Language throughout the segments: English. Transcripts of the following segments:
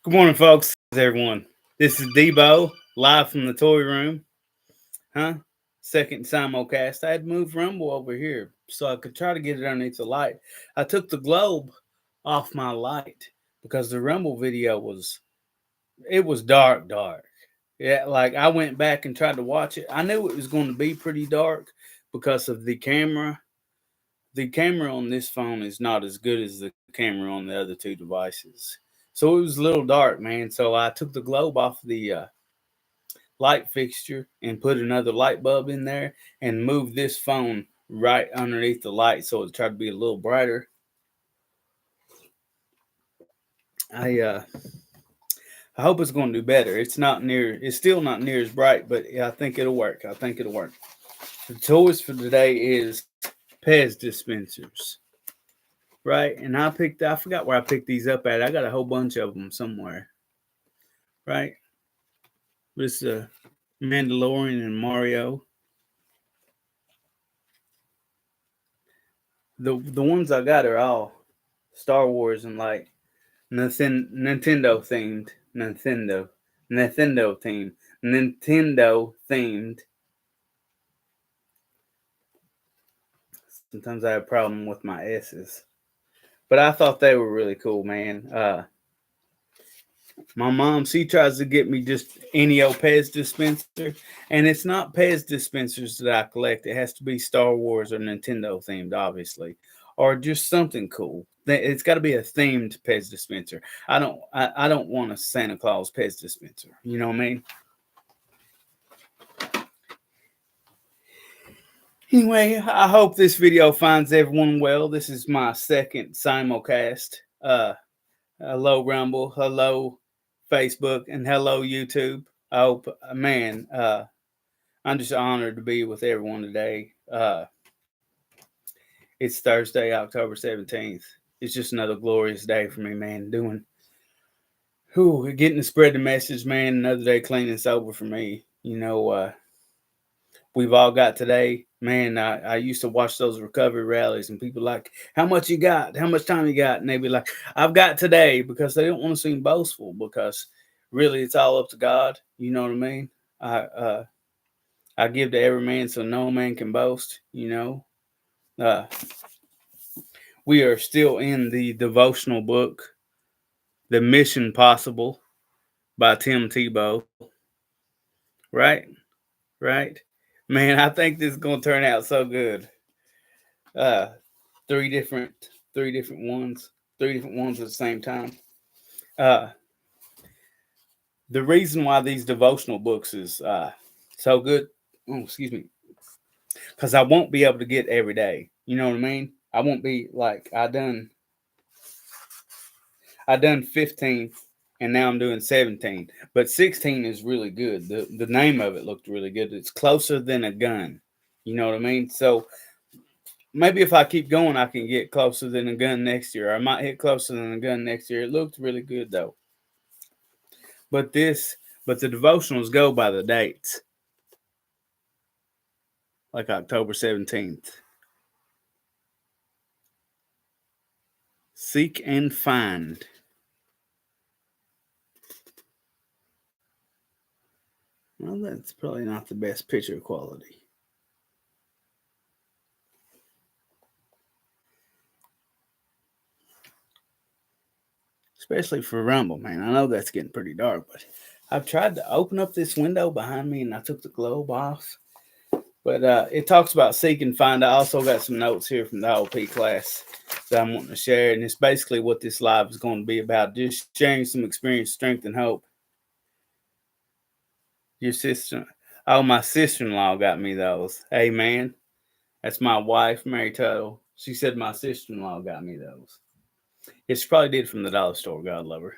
Good morning, folks. How's everyone? This is Debo, live from the toy room. Huh? Second simulcast. I had moved Rumble over here so I could try to get it underneath the light. I took the globe off my light because the Rumble video was dark. Yeah, like I went back and tried to watch it. I knew it was going to be pretty dark because of the camera. The camera on this phone is not as good as the camera on the other two devices. So it was a little dark, man. So I took the globe off the light fixture and put another light bulb in there and moved this phone right underneath the light so it tried to be a little brighter. I uh I hope it's going to do better. It's still not near as bright, but I think it'll work. I think it'll work. The toys for today is Pez dispensers, right? And I forgot where I picked these up at. I got a whole bunch of them somewhere, right? This Mandalorian and Mario. The ones I got are all Star Wars and like Nintendo themed. Nintendo themed. Nintendo themed. Sometimes I have a problem with my S's. But I thought they were really cool, man. My mom, she tries to get me just any old Pez dispenser, and it's not Pez dispensers that I collect. It has to be Star Wars or Nintendo themed, obviously, or just something cool. It's got to be a themed Pez dispenser. I don't want a Santa Claus Pez dispenser. You know what I mean? Anyway, I hope this video finds everyone well. This is my second simulcast. Hello Rumble, hello Facebook, and hello YouTube. I hope, man, I'm just honored to be with everyone today. It's Thursday, October 17th. It's just another glorious day for me, man. Getting to spread the message, man. Another day clean and sober for me. We've all got today. Man, I used to watch those recovery rallies and people like, how much you got? How much time you got? And they'd be like, I've got today, because they don't want to seem boastful, because really it's all up to God. You know what I mean? I give to every man so no man can boast, you know. Uh, we are still in the devotional book, The Mission Possible by Tim Tebow. Right? Right? Man, I think this is going to turn out so good. Uh, three different three different ones, three different ones at the same time. Uh, the reason why these devotional books is so good, excuse me, because I won't be able to get every day. You know what I mean? I won't be like I done 15 and now I'm doing 17. But 16 is really good. The name of it looked really good. It's closer than a gun. You know what I mean? So maybe if I keep going, I can get closer than a gun next year. I might hit closer than a gun next year. It looked really good though. But the devotionals go by the dates, like October 17th. Seek and find. Well, that's probably not the best picture quality. Especially for Rumble, man. I know that's getting pretty dark, but I've tried to open up this window behind me and I took the globe off. But it talks about seek and find. I also got some notes here from the OP class that I'm wanting to share. And it's basically what this live is going to be about. Just sharing some experience, strength, and hope. Your sister, my sister-in-law got me those. Hey, man, that's my wife, Mary Tuttle. She said my sister-in-law got me those. Yeah, she probably did from the dollar store. God love her.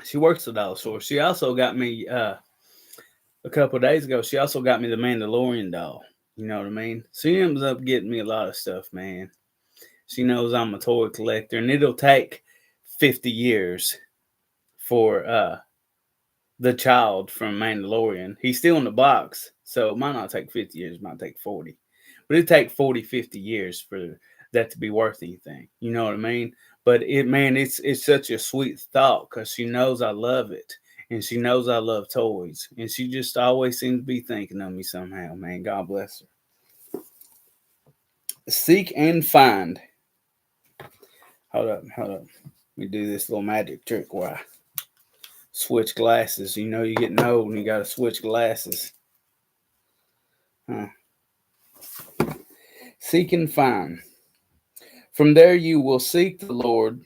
She works at the dollar store. She also got me a couple of days ago. She also got me the Mandalorian doll. You know what I mean? She ends up getting me a lot of stuff, man. She knows I'm a toy collector, and it'll take 50 years for the child from Mandalorian. He's still in the box, so it might not take 50 years. It might take 40. But it'll take 40, 50 years for that to be worth anything. You know what I mean? But it's such a sweet thought because she knows I love it, and she knows I love toys, and she just always seems to be thinking of me somehow. Man, God bless her. Seek and find. Hold up. Let me do this little magic trick where I switch glasses. You know, you're getting old and you got to switch glasses. Huh. Seek and find. From there you will seek the Lord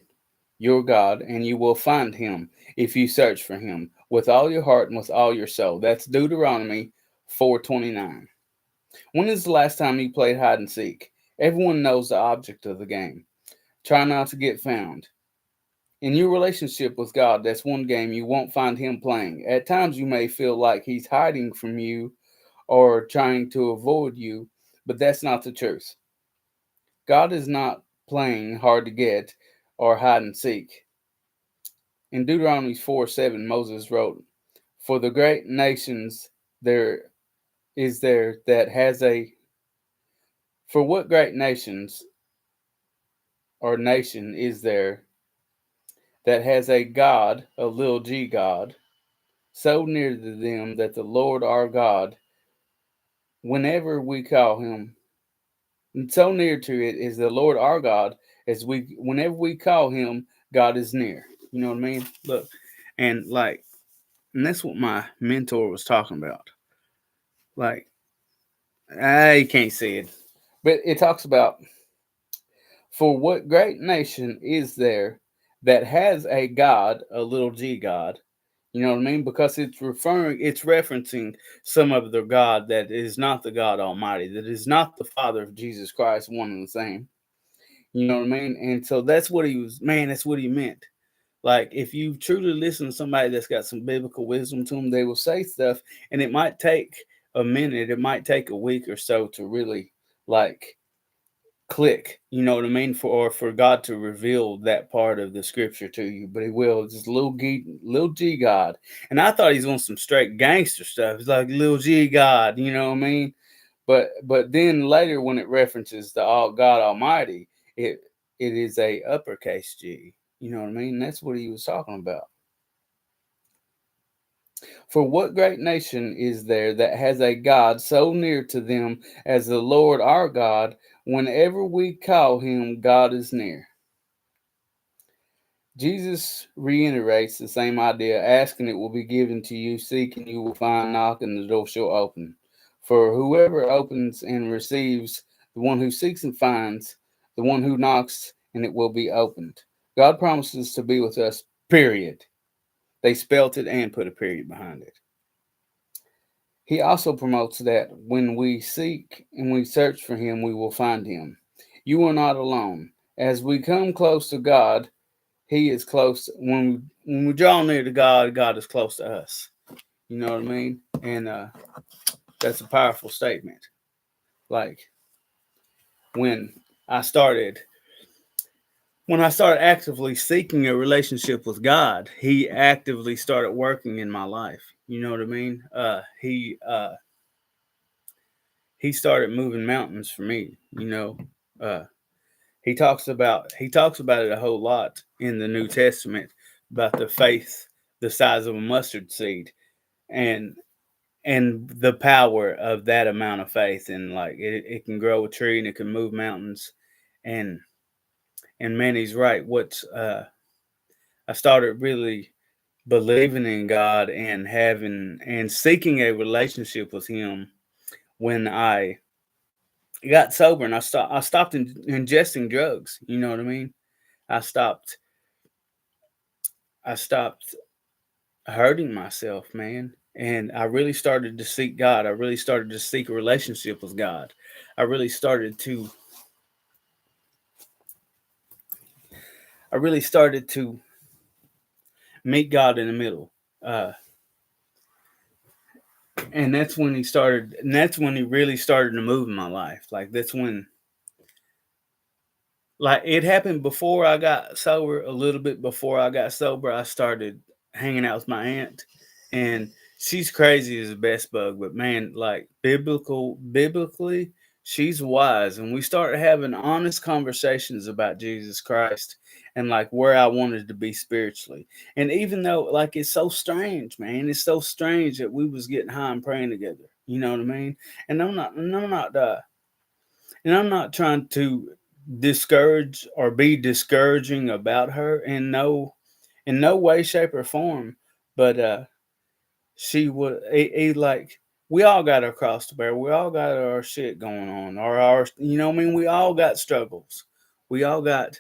your God, and you will find him if you search for him with all your heart and with all your soul. That's Deuteronomy 4:29. When is the last time you played hide and seek? Everyone knows the object of the game. Try not to get found. In your relationship with God, that's one game you won't find him playing. At times you may feel like he's hiding from you or trying to avoid you, but that's not the truth. God is not playing hard to get or hide and seek. In Deuteronomy 4:7, Moses wrote, For the great nations there is there that has a for what great nations or nation is there that has a God, a little g God, so near to them that the Lord our God, whenever we call him, and so near to it is the Lord our God, as whenever we call him, God is near. You know what I mean? Look, and like, and that's what my mentor was talking about. Like, I can't see it, but it talks about for what great nation is there that has a God, a little g God? You know what I mean? Because it's referencing some of the God that is not the God Almighty, that is not the Father of Jesus Christ, one and the same. You know what I mean? And so that's what he meant. Like, if you truly listen to somebody that's got some biblical wisdom to them, they will say stuff, and it might take a minute, it might take a week or so to really, like, click, you know what I mean, for God to reveal that part of the scripture to you, but he will. Just little G God, and I thought he's on some straight gangster stuff. It's like little G God, you know what I mean? But then later when it references the all God Almighty, it is a uppercase G. You know what I mean? That's what he was talking about. For what great nation is there that has a God so near to them as the Lord our God? Whenever we call him, God is near. Jesus reiterates the same idea, asking it will be given to you, seeking you will find, knocking the door shall open. For whoever opens and receives, the one who seeks and finds, the one who knocks, and it will be opened. God promises to be with us, period. They spelt it and put a period behind it. He also promotes that when we seek and we search for him, we will find him. You are not alone. As we come close to God, he is close. When we draw near to God, God is close to us. You know what I mean? And that's a powerful statement. Like, when I started when I started actively seeking a relationship with God, he actively started working in my life. You know what I mean? He started moving mountains for me. You know, uh, he talks about it a whole lot in the New Testament about the faith the size of a mustard seed, and the power of that amount of faith, and like it can grow a tree and it can move mountains, and man, he's right. I started really believing in God and having and seeking a relationship with him when I got sober, and I stopped ingesting drugs. You know what I mean? I stopped I stopped hurting myself, man. And I really started to seek God. I really started to seek a relationship with God. I really started to I really started to meet God in the middle. Uh, and that's when he really started to move in my life. Like, that's when, like, it happened before I got sober. A little bit before I got sober, I started hanging out with my aunt, and she's crazy as a best bug, but man, like, biblically, she's wise, and we started having honest conversations about Jesus Christ, and like where I wanted to be spiritually. And even though like it's so strange, man, it's so strange that we was getting high and praying together. You know what I mean? And I'm not trying to discourage or be discouraging about her in no way, shape, or form. But she would like we all got our cross to bear. We all got our shit going on, or our you know what I mean. We all got struggles. We all got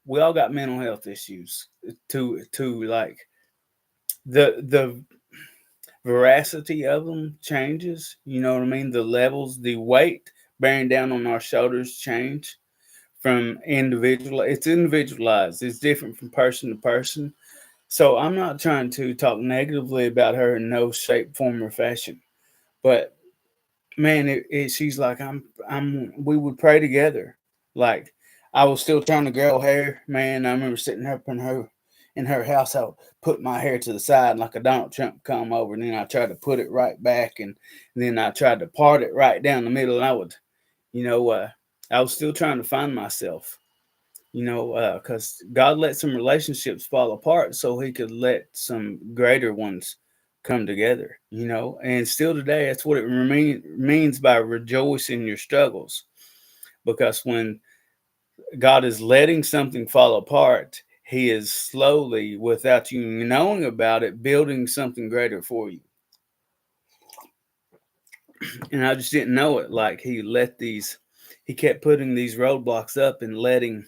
we all got mental health issues. To like the veracity of them changes. You know what I mean. The levels, the weight bearing down on our shoulders change from individual. It's individualized. It's different from person to person. So I'm not trying to talk negatively about her in no shape, form, or fashion. But man, she's like we would pray together. Like I was still trying to grow hair, man. I remember sitting up in her house. I would put my hair to the side like a Donald Trump come over, and then I tried to put it right back, and then I tried to part it right down the middle. And I would, you know, I was still trying to find myself. You know, because God let some relationships fall apart so He could let some greater ones come together. You know, and still today, that's what it means by rejoice in your struggles. Because when God is letting something fall apart, He is slowly, without you knowing about it, building something greater for you. And I just didn't know it. Like He kept putting these roadblocks up and letting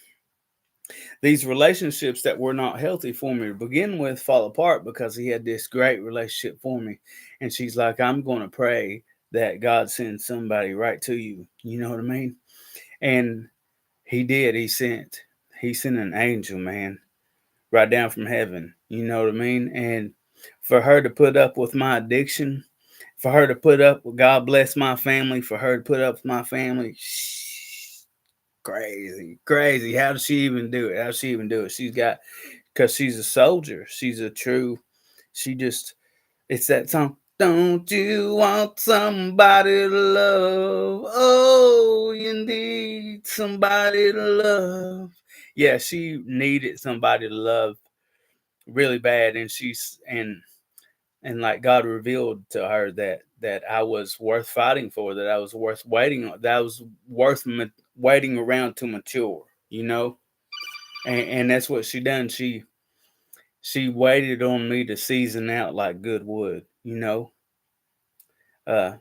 these relationships that were not healthy for me to begin with fall apart because He had this great relationship for me. And she's like, I'm going to pray that God sends somebody right to you. You know what I mean? And He did. He sent an angel, man, right down from heaven. You know what I mean? And for her to put up with my addiction, for her to put up with God bless my family, for her to put up with my family, crazy, crazy. How does she even do it? How does she even do it? Because she's a soldier. She's a true, she just, it's that song. Don't you want somebody to love? Oh, you need somebody to love. Yeah, she needed somebody to love really bad, and and like God revealed to her that I was worth fighting for, that I was worth waiting on, that I was worth waiting around to mature, you know. And that's what she done. She waited on me to season out like good wood, you know. Uh,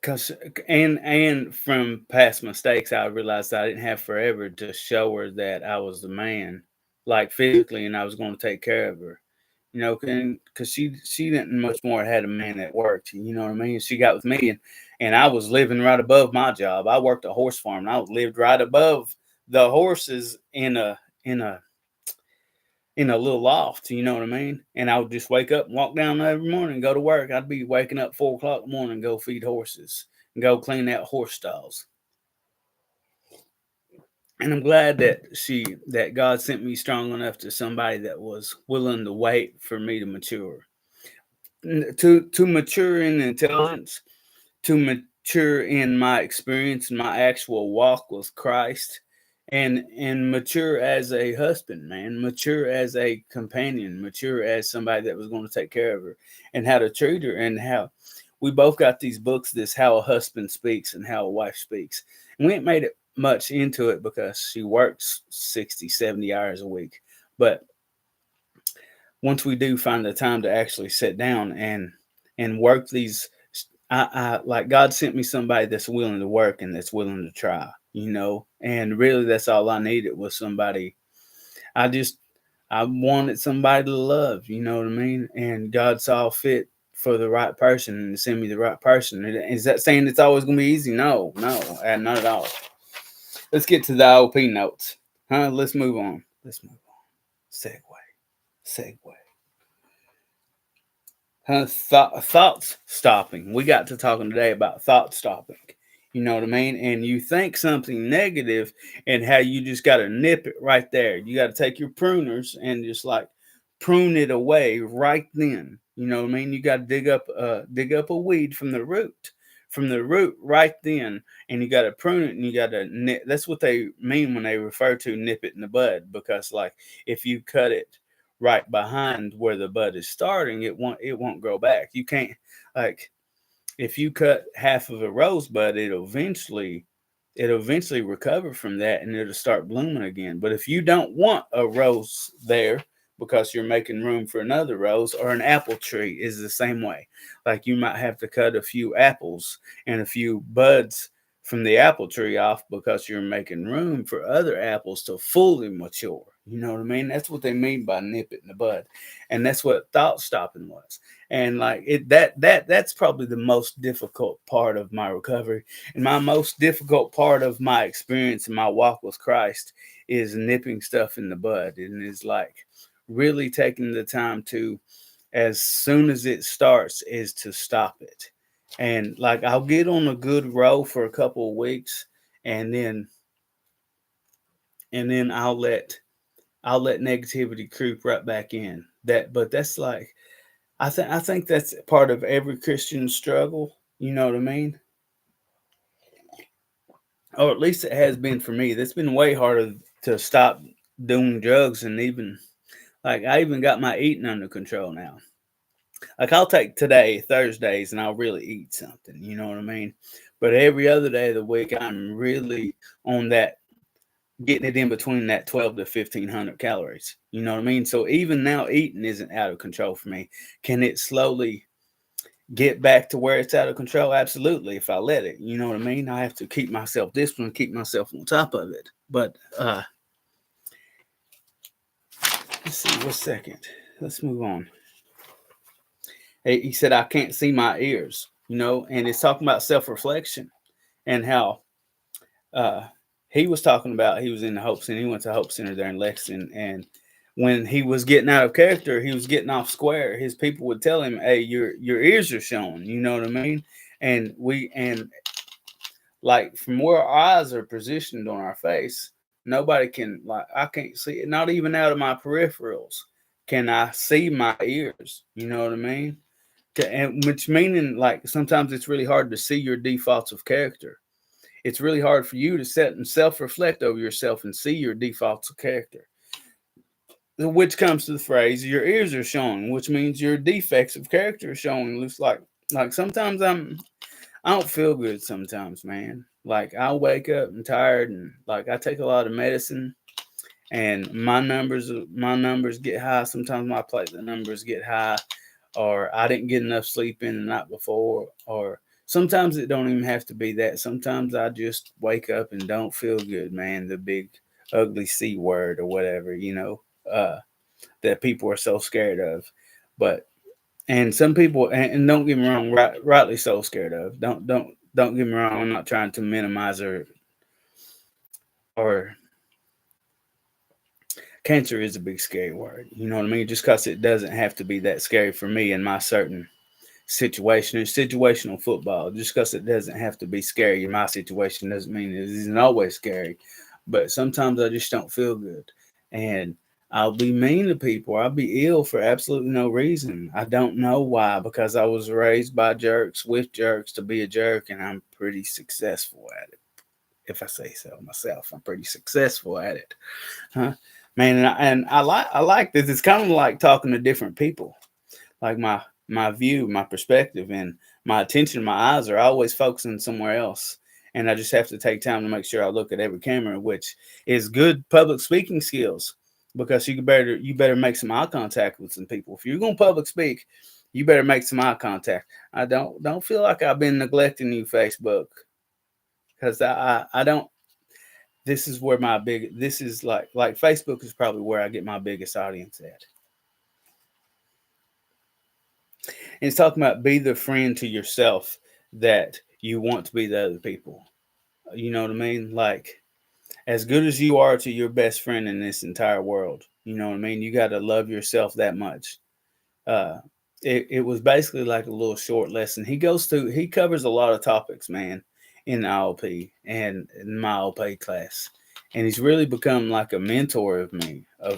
Cause and from past mistakes, I realized I didn't have forever to show her that I was the man, like physically, and I was going to take care of her. You know, because she didn't much more had a man that worked. You know what I mean? She got with me, and I was living right above my job. I worked a horse farm, and I lived right above the horses in a little loft. You know what I mean? And I would just wake up and walk down every morning and go to work. I'd be waking up 4 o'clock in the morning and go feed horses and go clean out horse stalls. And I'm glad that God sent me strong enough to somebody that was willing to wait for me to mature, to mature in intelligence, to mature in my experience and my actual walk with Christ, and mature as a husband, man, mature as a companion, mature as somebody that was going to take care of her and how to treat her, and how we both got these books, this How a Husband Speaks and How a Wife Speaks. And we ain't made it much into it because she works 60, 70 hours a week. But once we do find the time to actually sit down and work these, I like God sent me somebody that's willing to work and that's willing to try, you know. And really, that's all I needed was somebody. I just I wanted somebody to love, you know what I mean. And God saw fit for the right person and to send me the right person. Is that saying it's always going to be easy? No, no, not at all. Let's get to the OP notes, huh? Let's move on. Let's move on. Segue. Thoughts stopping. We got to talking today about thought stopping. You know what I mean? And you think something negative, and how you just got to nip it right there. You got to take your pruners and just like prune it away right then. You know what I mean? You got to dig up a weed from the root from the root right then, and you got to prune it, and you got to nip. That's what they mean when they refer to nip it in the bud, because like if you cut it right behind where the bud is starting, it won't grow back. You can't, like, if you cut half of a rosebud, it'll eventually recover from that, and it'll start blooming again. But if you don't want a rose there because you're making room for another rose, or an apple tree is the same way. Like, you might have to cut a few apples and a few buds from the apple tree off because you're making room for other apples to fully mature. You know what I mean? That's what they mean by nip it in the bud. And that's what thought stopping was. And like that's probably the most difficult part of my recovery, and my most difficult part of my experience in my walk with Christ is nipping stuff in the bud. And is like really taking the time to, as soon as it starts, is to stop it. And like, I'll get on a good row for a couple of weeks, and then I'll let negativity creep right back in. But that's like, I think that's part of every Christian struggle. You know what I mean? Or at least it has been for me. That's been way harder to stop doing drugs, and even like, I even got my eating under control now. Like, I'll take today, Thursdays, and I'll really eat something. You know what I mean? But every other day of the week, I'm really on that, getting it in between that 12 to 1,500 calories. You know what I mean? So even now, eating isn't out of control for me. Can it slowly get back to where it's out of control? Absolutely, if I let it. You know what I mean? I have to keep myself disciplined, keep myself on top of it. But let's see, one second. Let's move on. He said, I can't see my ears, and it's talking about self-reflection, and how uh, he was talking about, he was in the Hope Center. He went to Hope Center there in Lexington, and when he was getting out of character, he was getting off square. His people would tell him, "Hey, your ears are showing." You know what I mean? And like, from where our eyes are positioned on our face, nobody can, like, I can't see it. Not even out of my peripherals can I see my ears. You know what I mean? And which meaning, like, sometimes it's really hard to see your defaults of character. It's really hard for you to set and self-reflect over yourself and see your defaults of character, which comes to the phrase, your ears are showing, which means your defects of character are showing. Looks like sometimes I don't feel good sometimes, man. Like, I'll wake up and tired, and like, I take a lot of medicine, and my numbers get high. Sometimes my platelet numbers get high, or I didn't get enough sleep in the night before, or sometimes it don't even have to be that. Sometimes I just wake up and don't feel good, man. The big ugly C word or whatever, that people are so scared of. But and some people, and don't get me wrong, rightly so scared of. Don't get me wrong. I'm not trying to minimize, or cancer is a big scary word. You know what I mean? Just because it doesn't have to be that scary for me in my certain situation. It's situational football. Just because it doesn't have to be scary in my situation doesn't mean it isn't always scary. But sometimes I just don't feel good, and I'll be mean to people. I'll be ill for absolutely no reason. I don't know why, because I was raised by jerks, with jerks, to be a jerk, and I'm pretty successful at it. If I say so myself, I'm pretty successful at it, huh? Man, and I like this. It's kind of like talking to different people. Like, my view, my perspective, and my attention, my eyes are always focusing somewhere else. And I just have to take time to make sure I look at every camera, which is good public speaking skills, because you better make some eye contact with some people. If you're gonna public speak, you better make some eye contact. I don't feel like I've been neglecting you, Facebook, because I don't. This is where this is like Facebook is probably where I get my biggest audience at. And it's talking about, be the friend to yourself that you want to be to other people. You know what I mean? Like, as good as you are to your best friend in this entire world, you know what I mean? You got to love yourself that much. Uh, it was basically like a little short lesson. He covers a lot of topics, man, in the IOP and in my IOP class. And he's really become like a mentor of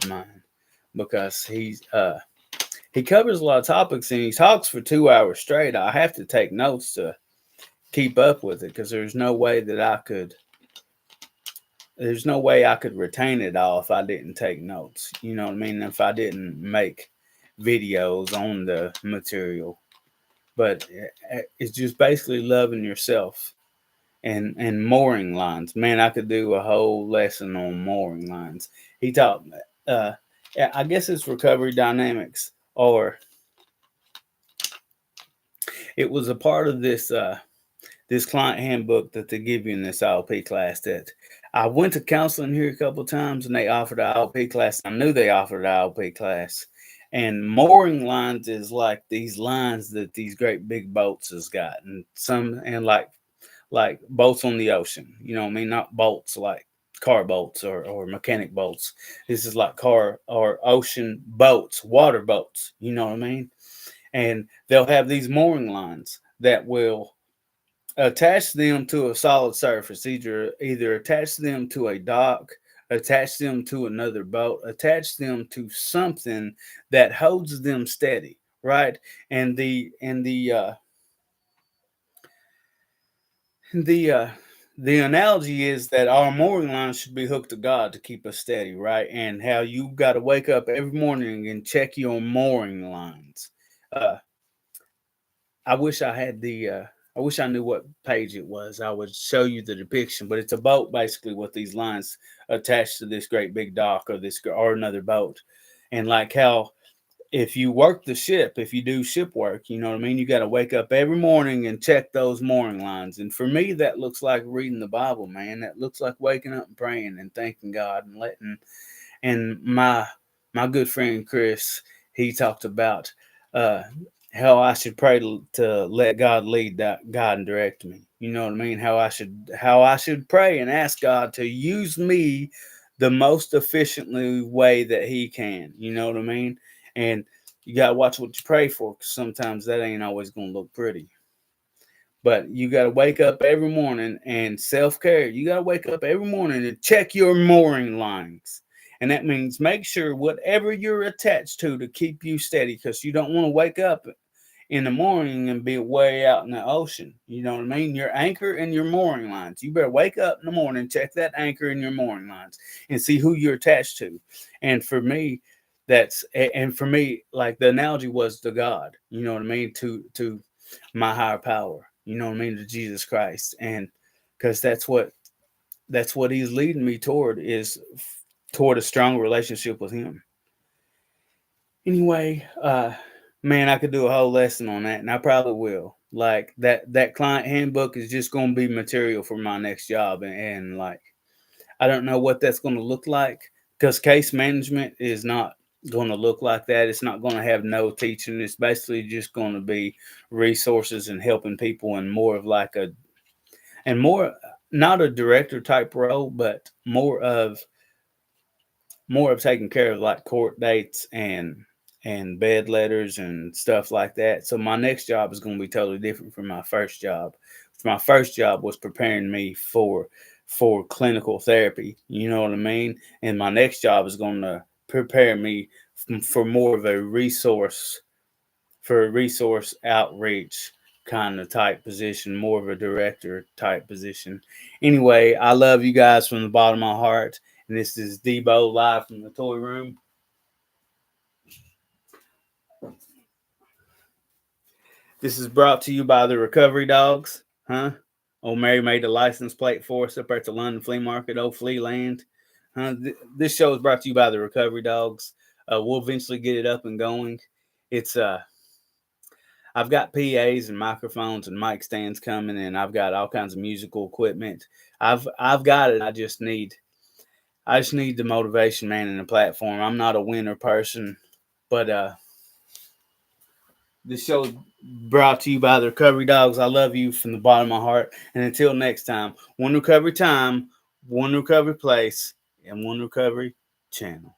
mine, because he covers a lot of topics, and he talks for 2 hours straight. I have to take notes to keep up with it because there's no way I could retain it all if I didn't take notes. You know what I mean? If I didn't make videos on the material. But it's just basically loving yourself and mooring lines. Man, I could do a whole lesson on mooring lines. He taught, uh, I guess it's recovery dynamics, or it was a part of this client handbook that they give you in this ILP class. That I went to counseling here a couple of times, and they offered an ILP class. I knew they offered an ILP class. And mooring lines is like these lines that these great big boats has got, and like boats on the ocean. You know what I mean? Not bolts like car bolts or mechanic bolts. This is like car or ocean boats, water boats. You know what I mean? And they'll have these mooring lines that will attach them to a solid surface, either attach them to a dock, attach them to another boat, attach them to something that holds them steady, right? And the the analogy is that our mooring lines should be hooked to God to keep us steady, right? And how you got to wake up every morning and check your mooring lines. Uh, I wish I had I wish I knew what page it was. I would show you the depiction, but it's a boat basically with these lines attached to this great big dock or another boat, and like how if you work the ship, if you do ship work, you know what I mean? You got to wake up every morning and check those mooring lines. And for me, that looks like reading the Bible, man. That looks like waking up and praying and thanking God and and my good friend Chris, he talked about uh, how I should pray to let God lead, that God and direct me. You know what I mean? How I should pray and ask God to use me the most efficiently way that He can. You know what I mean? And you gotta watch what you pray for, because sometimes that ain't always gonna look pretty. But you got to wake up every morning and self care. You got to wake up every morning and check your mooring lines. And that means make sure whatever you're attached to keep you steady, because you don't want to wake up in the morning and be way out in the ocean. You know what I mean? Your anchor and your mooring lines. You better wake up in the morning, check that anchor and your mooring lines, and see who you're attached to. And for me, like the analogy was to God. You know what I mean? To my higher power. You know what I mean? To Jesus Christ. And because that's what He's leading me toward, is toward a strong relationship with Him. Anyway, man, I could do a whole lesson on that, and I probably will. Like that client handbook is just going to be material for my next job, and like I don't know what that's going to look like, because case management is not going to look like that. It's not going to have no teaching. It's basically just going to be resources and helping people, and more of like more not a director type role, but more of taking care of like court dates and bed letters and stuff like that. So my next job is going to be totally different from my first job. My first job was preparing me for clinical therapy. You know what I mean? And my next job is going to prepare me for more of a resource outreach kind of type position, more of a director type position. Anyway, I love you guys from the bottom of my heart. And this is Debo live from the toy room. This is brought to you by the Recovery Dogs. Huh? Old Mary made a license plate for us up at the London Flea Market, Old Flea Land. This show is brought to you by the Recovery Dogs. We'll eventually get it up and going. It's I've got PAs and microphones and mic stands coming, and I've got all kinds of musical equipment. I've got it. I just need the motivation, man, and the platform. I'm not a winner person, but this show is brought to you by the Recovery Dogs. I love you from the bottom of my heart. And until next time, one recovery time, one recovery place, and one recovery channel.